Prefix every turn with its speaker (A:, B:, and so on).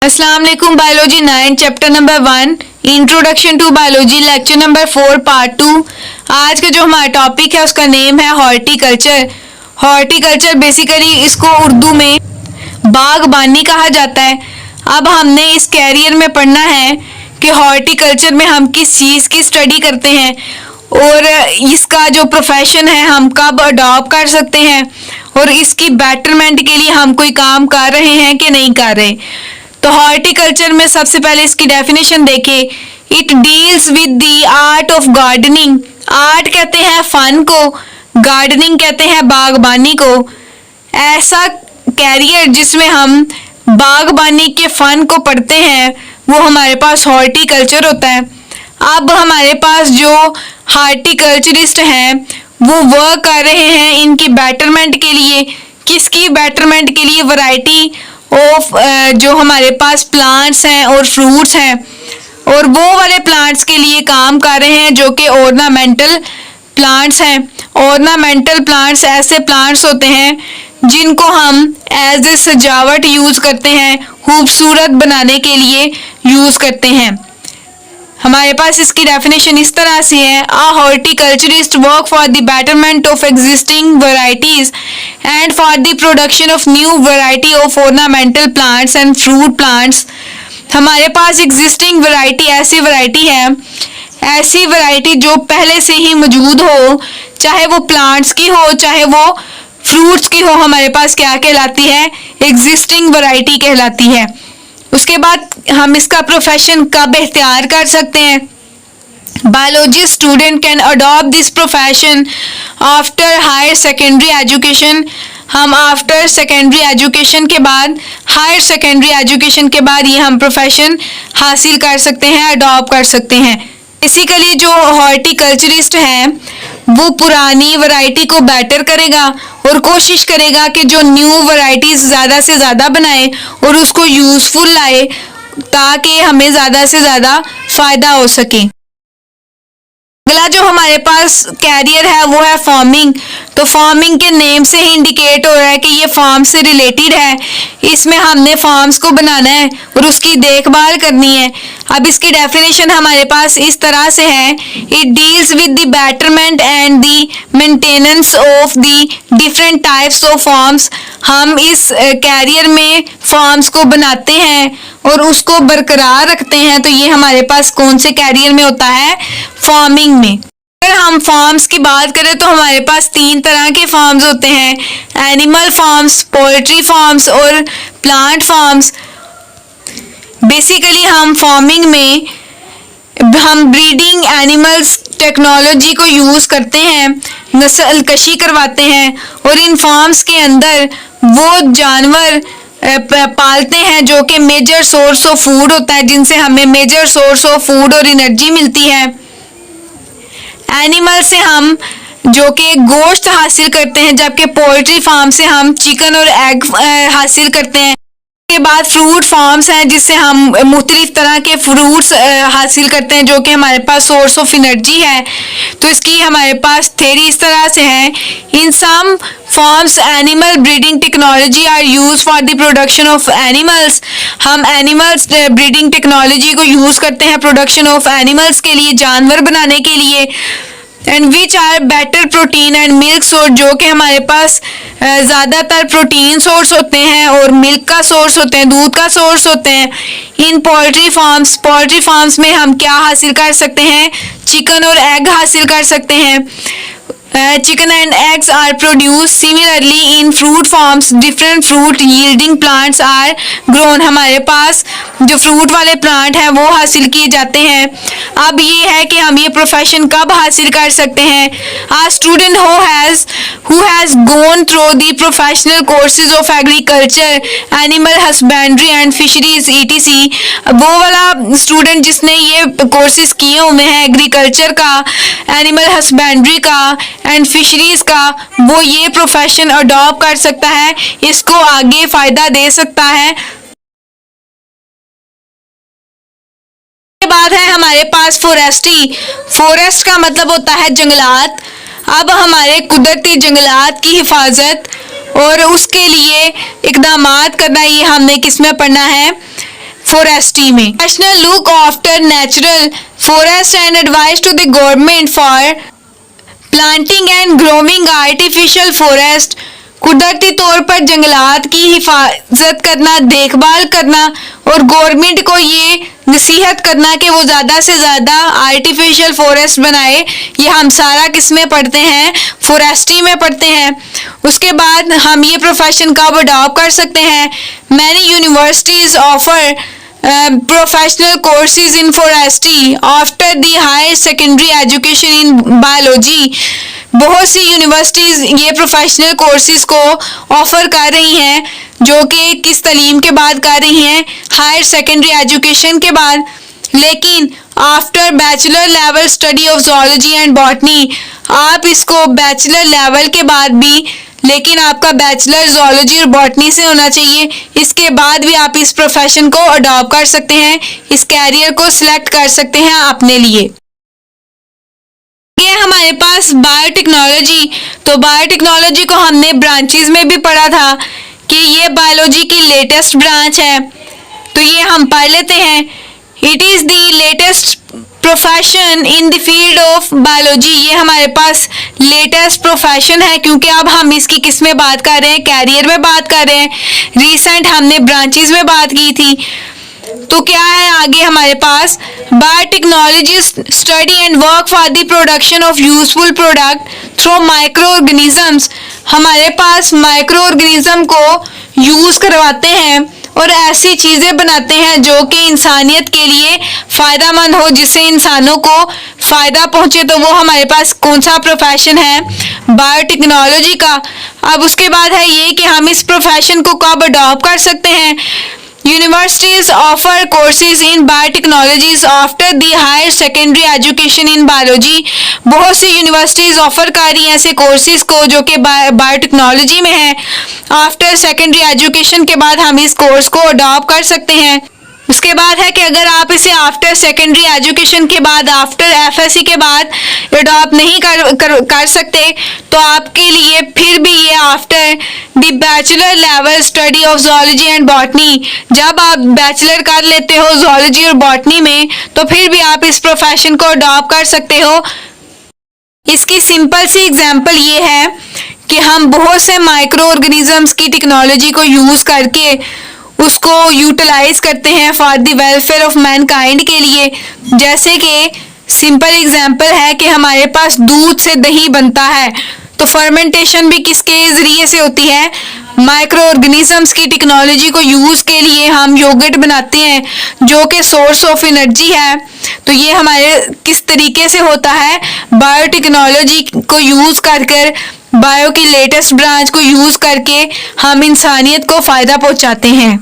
A: अस्सलाम वालेकुम। Biology 9 chapter number 1 introduction to biology lecture number 4 part 2। आज का जो हमारा टॉपिक है उसका नेम है हॉर्टिकल्चर। हॉर्टिकल्चर बेसिकली इसको उर्दू में बागबानी कहा जाता है। अब हमने इस कैरियर में पढ़ना है कि हॉर्टिकल्चर में हम किस चीज़ की स्टडी करते हैं और इसका जो प्रोफेशन है हम कब अडॉप्ट कर सकते हैं और इसकी बेटरमेंट के लिए हम कोई काम कर रहे हैं कि नहीं कर रहे। तो हॉर्टिकल्चर में सबसे पहले इसकी डेफिनेशन देखें। It deals with the art of gardening. Art कहते हैं फन को, गार्डनिंग कहते हैं बागबानी को। ऐसा कैरियर जिसमें हम बागबानी के फन को पढ़ते हैं वो हमारे पास हॉर्टिकल्चर होता है। अब हमारे पास जो हॉर्टिकल्चरिस्ट हैं वो वर्क कर रहे हैं इनकी बेटरमेंट के लिए। किसकी बेटरमेंट के लिए? वैरायटी ऑफ जो हमारे पास प्लांट्स हैं और फ्रूट्स हैं, और वो वाले प्लांट्स के लिए काम कर रहे हैं जो कि ऑर्नामेंटल प्लांट्स हैं। ऑर्नामेंटल प्लांट्स ऐसे प्लांट्स होते हैं जिनको हम एज ए सजावट यूज़ करते हैं, खूबसूरत बनाने के लिए यूज़ करते हैं। हमारे पास इसकी डेफिनेशन इस तरह से है। A horticulturist work for the betterment of existing varieties and for the production of new variety of ornamental plants and fruit plants. हमारे पास एग्जिस्टिंग वैरायटी ऐसी वैरायटी है, ऐसी वैरायटी जो पहले से ही मौजूद हो, चाहे वो प्लांट्स की हो चाहे वो फ्रूट्स की हो, हमारे पास क्या कहलाती है? एग्जिस्टिंग वैरायटी कहलाती है। उसके बाद हम इसका प्रोफेशन कब इख्तियार कर सकते हैं? Biology student can adopt this profession after higher secondary education. हम आफ्टर सेकेंडरी एजुकेशन के बाद, हायर सेकेंडरी एजुकेशन के बाद ये हम प्रोफेशन हासिल कर सकते हैं, अडॉप्ट कर सकते हैं। बेसिकली जो हॉर्टिकल्चरिस्ट हैं वो पुरानी वैरायटी को बेटर करेगा और कोशिश करेगा कि जो न्यू वैरायटीज़ ज़्यादा से ज़्यादा बनाए और उसको यूज़फुल लाए ताकि हमें ज़्यादा से ज़्यादा फ़ायदा हो सके। अगला जो हमारे पास कैरियर है वो है फार्मिंग। तो फार्मिंग के नेम से ही इंडिकेट हो रहा है कि ये फार्म से रिलेटेड है। इसमें हमने फार्म्स को बनाना है और उसकी देखभाल करनी है। अब इसकी डेफिनेशन हमारे पास इस तरह से है। It deals with the betterment and the maintenance of the different types of farms. हम इस कैरियर में फार्म्स को बनाते हैं और उसको बरकरार रखते हैं। तो ये हमारे पास कौन से कैरियर में होता है? फार्मिंग में। अगर हम फार्म्स की बात करें तो हमारे पास 3 तरह के फार्म्स होते हैं, एनिमल फार्म्स, पोल्ट्री फार्म्स और प्लांट फार्म्स। बेसिकली हम फार्मिंग में हम ब्रीडिंग एनिमल्स टेक्नोलॉजी को यूज़ करते हैं, नस्ल कशी करवाते हैं और इन फार्म्स के अंदर वो जानवर पालते हैं जो कि मेजर सोर्स ऑफ फूड होता है, जिनसे हमें मेजर सोर्स ऑफ फूड और एनर्जी मिलती है। एनिमल से हम जो कि गोश्त हासिल करते हैं, जबकि पोल्ट्री फार्म से हम चिकन और एग हासिल करते हैं। के बाद फ्रूट फार्म्स हैं जिससे हम मुख्तलिफ तरह के फ्रूट्स हासिल करते हैं जो कि हमारे पास सोर्स ऑफ एनर्जी है। तो इसकी हमारे पास थ्योरी इस तरह से है। In some farms animal breeding technology are use for the production of animals. हम एनिमल्स ब्रीडिंग टेक्नोलॉजी को यूज़ करते हैं प्रोडक्शन ऑफ एनिमल्स के लिए, जानवर बनाने के लिए। And which are better protein and milk source, जो कि हमारे पास ज़्यादातर प्रोटीन सोर्स होते हैं और मिल्क का सोर्स होते हैं, दूध का सोर्स होते हैं। इन पोल्ट्री फार्म्स में हम क्या हासिल कर सकते हैं? चिकन और एग हासिल कर सकते हैं। Chicken and eggs are produce similarly in fruit farms. Different fruit yielding plants are grown. हमारे पास जो फ्रूट वाले प्लांट हैं वो हासिल किए जाते हैं। अब ये है कि हम ये प्रोफेशन कब हासिल कर सकते हैं? A student who has gone through the professional courses of agriculture, animal husbandry and fisheries ETC। वो वाला स्टूडेंट जिसने ये कोर्सेज किए हुए हैं एग्रीकल्चर का, एनिमल हस्बेंड्री का एंड फिशरीज का, वो ये प्रोफेशन अडॉप्ट कर सकता है, इसको आगे फ़ायदा दे सकता है। बाद है हमारे पास फॉरेस्ट्री। फॉरेस्ट का मतलब होता है जंगलात। अब हमारे कुदरती जंगलात की हिफाजत और उसके लिए इकदामात करना, ये हमने किस में पढ़ना है? फॉरेस्ट्री में। National look after natural forest and advice to the government for planting and growing artificial forest. कुदरती तौर पर जंगलात की हिफाजत करना, देखभाल करना और गवर्नमेंट को ये नसीहत करना कि वो ज़्यादा से ज़्यादा आर्टिफिशियल फॉरेस्ट बनाए। ये हम सारा किस में पढ़ते हैं? फॉरेस्ट्री में पढ़ते हैं। उसके बाद हम ये प्रोफेशन कब अडॉप्ट कर सकते हैं? Many universities offer professional courses in forestry after the higher secondary education in biology. बहुत सी यूनिवर्सिटीज़ ये प्रोफेशनल कोर्सेज को ऑफ़र कर रही हैं, जो कि किस तालीम के बाद कर रही हैं? हायर सेकेंडरी एजुकेशन के बाद। लेकिन after bachelor level study of zoology and botany, आप इसको बैचलर लेवल के बाद भी, लेकिन आपका बैचलर ज़ूलॉजी और बॉटनी से होना चाहिए। इसके बाद भी आप इस प्रोफेशन को अडॉप्ट कर सकते हैं, इस कैरियर को सिलेक्ट कर सकते हैं अपने लिए। ये हमारे पास बायोटेक्नोलॉजी। तो बायोटेक्नोलॉजी को हमने ब्रांचेस में भी पढ़ा था कि ये बायोलॉजी की लेटेस्ट ब्रांच है। तो ये हम पढ़ लेते हैं। It is the latest profession in the field of biology. ये हमारे पास लेटेस्ट प्रोफेशन है, क्योंकि अब हम इसकी किस में बात कर रहे हैं? कैरियर में बात कर रहे हैं। रिसेंट हमने ब्रांचेस में बात की थी। तो क्या है आगे हमारे पास? Biotechnologist study and work for the production of useful product through micro organisms. हमारे पास माइक्रो ऑर्गेनिज्म को यूज़ करवाते हैं और ऐसी चीज़ें बनाते हैं जो कि इंसानियत के लिए फ़ायदेमंद हो, जिससे इंसानों को फ़ायदा पहुँचे। तो वो हमारे पास कौन सा प्रोफेशन है? बायोटेक्नोलॉजी का। अब उसके बाद है ये कि हम इस प्रोफेशन को कब अडॉप्ट कर सकते हैं? Universities offer courses in biotechnologies after the higher secondary education in biology। बहुत सी यूनिवर्सिटीज़ ऑफर कर रही हैं ऐसे कोर्सेज को जो कि बायोटेक्नोलॉजी में है। आफ्टर सेकेंडरी एजुकेशन के बाद हम इस कोर्स को अडॉप्ट कर सकते हैं। उसके बाद है कि अगर आप इसे आफ्टर सेकेंडरी एजुकेशन के बाद, आफ्टर एफएससी के बाद अडॉप्ट नहीं कर सकते, तो आपके लिए फिर भी ये after the bachelor level study of zoology and botany, जब आप बैचलर कर लेते हो ज़ूलॉजी और बॉटनी में, तो फिर भी आप इस प्रोफेशन को अडॉप्ट कर सकते हो। इसकी सिंपल सी एग्जांपल ये है कि हम बहुत से माइक्रो ऑर्गेनिजम्स की टेक्नोलॉजी को यूज़ करके उसको यूटिलाइज करते हैं for the welfare of Mankind के लिए। जैसे कि सिंपल एग्जांपल है कि हमारे पास दूध से दही बनता है, तो फर्मेंटेशन भी किसके ज़रिए से होती है? माइक्रो ऑर्गेनिजम्स की टेक्नोलॉजी को यूज़ के लिए हम योगर्ट बनाते हैं, जो कि सोर्स ऑफ एनर्जी है। तो ये हमारे किस तरीके से होता है? बायोटेक्नोलॉजी को यूज़ कर बायो की लेटेस्ट ब्रांच को यूज़ करके हम इंसानियत को फ़ायदा पहुंचाते हैं।